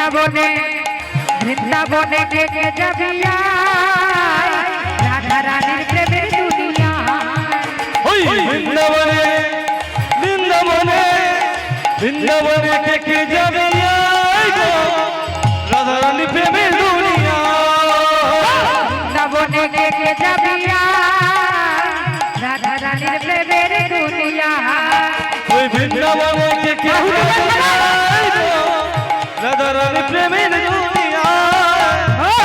বৃন্দাবনে বৃন্দাবনে কে কে যাবি রাধা রানীর প্রেমের দুনিয়া ওই বৃন্দাবনে বৃন্দাবনে বৃন্দাবনে কে কে যাবি রাধা রানীর প্রেমের দুনিয়া বৃন্দাবনে কে কে যাবি রাধা রানীর প্রেমের দুনিয়া ওই বৃন্দাবনে কে কে রাধা রানীর প্রেমের দুনিয়া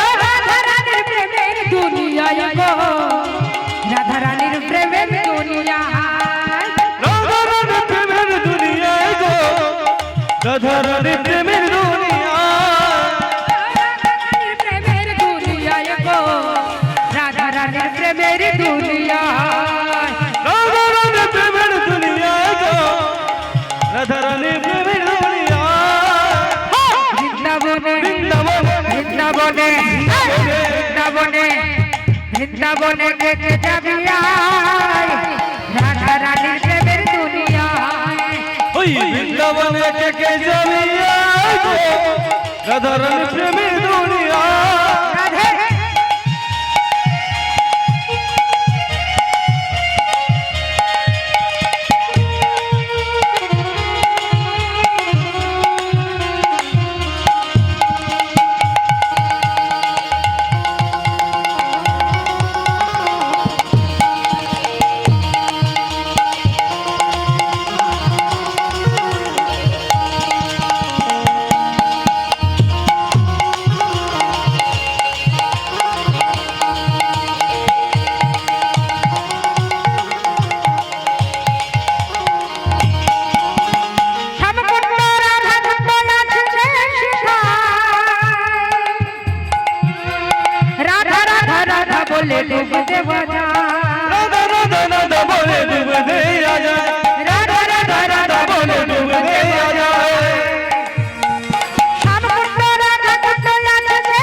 রাধা রানীর প্রেমের দুনিয়া গো রাধা রানীর প্রেমের দুনিয়া রাধা রানীর প্রেমের দুনিয়া গো রাধা রানীর প্রেমের দুনিয়া প্রেমের দুনিয়া গো রাধা রানীর প্রেমের দুনিয়া রাধা রানীর প্রেমের দুনিয়া গো রাধা রানীর প্রেমের দুনিয়া বৃন্দাবনে বৃন্দাবনে বৃন্দাবনে কে কে যাবি রাধা রানীর প্রেমের দুনিয়া ওই বৃন্দাবনে কে কে যাবি রাধা রানীর প্রেমের দুনিয়া बोले डूब देवा जा राधा राधा राधा बोले डूब दे आजा राधा राधा राधा बोले डूब दे आजा शाम कुंड राधा कुंड याद से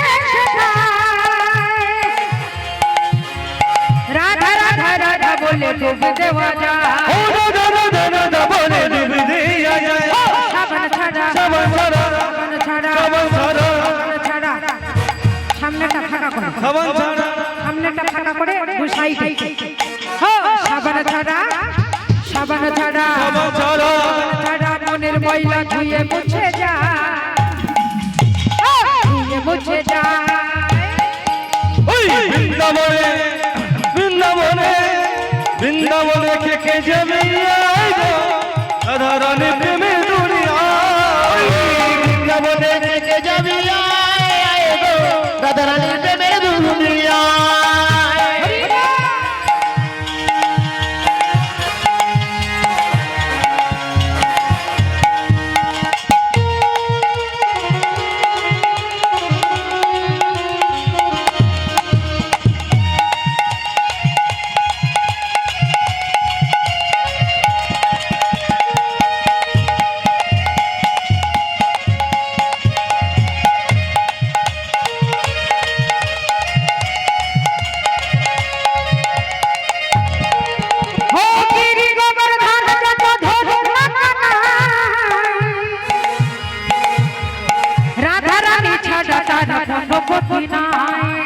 राधा राधा राधा बोले डूब देवा जा राधा राधा राधा बोले डूब दे आजा सावन छाड़ा सावन छाड़ा सावन छाड़ा सावन छाड़ा सावन छाड़ा সামনেটা ফাঁকা করে सावन छाड़ा সামনেটা ফাঁকা করে দুই সাইডে হো সাবান ছাড়া সাবান ছাড়া सावन छाड़ा ছাড়া মনের ময়লা ধুয়ে মুছে যা ধুয়ে মুছে যা ওই বৃন্দাবনে বৃন্দাবনে বৃন্দাবনে কে কে যাবে রাধা রানীর প্রেমের দুনিয়া বৃন্দাবনে কে কে যাবে রাধা রানীর প্রেমের দুনিয়া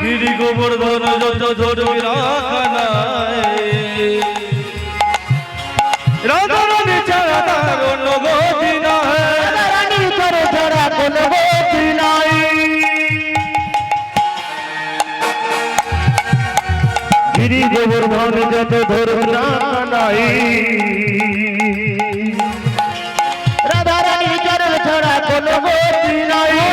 গিরি গোবর্ধন যত ধরবি রাধা রানী ছাড়া তার অন্য গতি নাই রাধা রানী ছাড়া কোন গতি নাই গিরি গোবর্ধন যত ধরবি নাই রাধা রানী ছাড়া কোন গতি নাই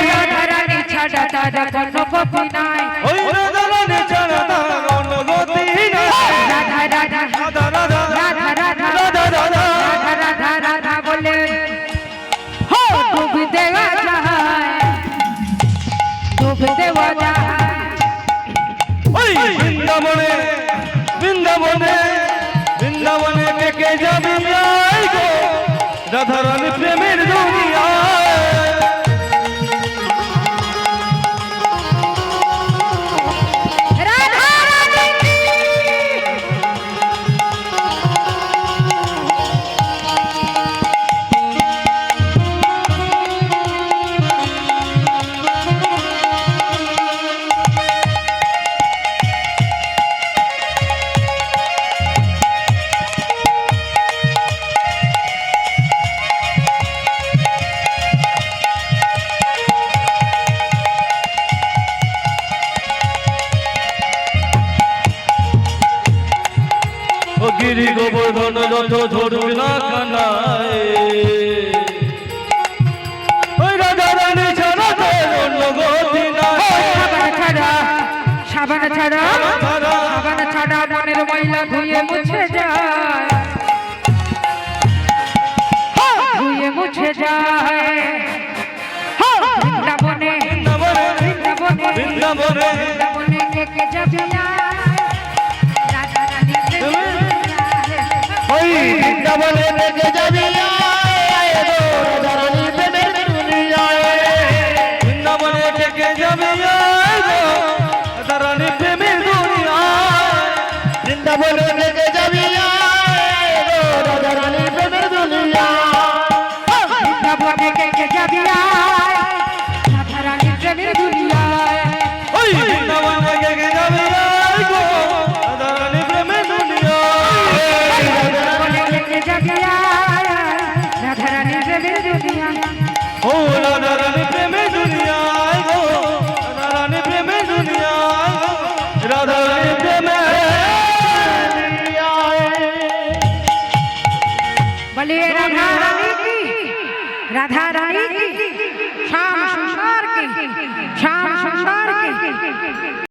ছাড়া তারা কোনো গতি নাই ওই রাধা রানী ছাড়া তার অন্য গতি নাই রাধা রাধা রাধা রাধা রাধা রাধা রাধা রাধা রাধা রাধা রাধা বলে হো ডুব দেওয়া যায় ডুব দেওয়া যায় ওই বৃন্দাবনে বৃন্দাবনে বৃন্দাবনে কে কে যাবি গো রাধা রানী প্রেমের দুনিয়া ও গিরি গোবর্ধন যত ধরবে না কানায় ওই রাজা রানী ছাড়া তোর অন্য গতি নাই সাবান ছাড়া সাবান ছাড়া মনের ময়লা ধুয়ে মুছে যায় ধুয়ে মুছে যায় বৃন্দাবনে বৃন্দাবনে বৃন্দাবনে বৃন্দাবনে থেকে যাবি না রাজা রানী ওই বৃন্দাবনে থেকে যাবি আয় গো রাজা রানী প্রেমের দুনিয়ায় বৃন্দাবনে থেকে যাবি আয় গো রাজা রানী প্রেমের দুনিয়ায় বৃন্দাবনে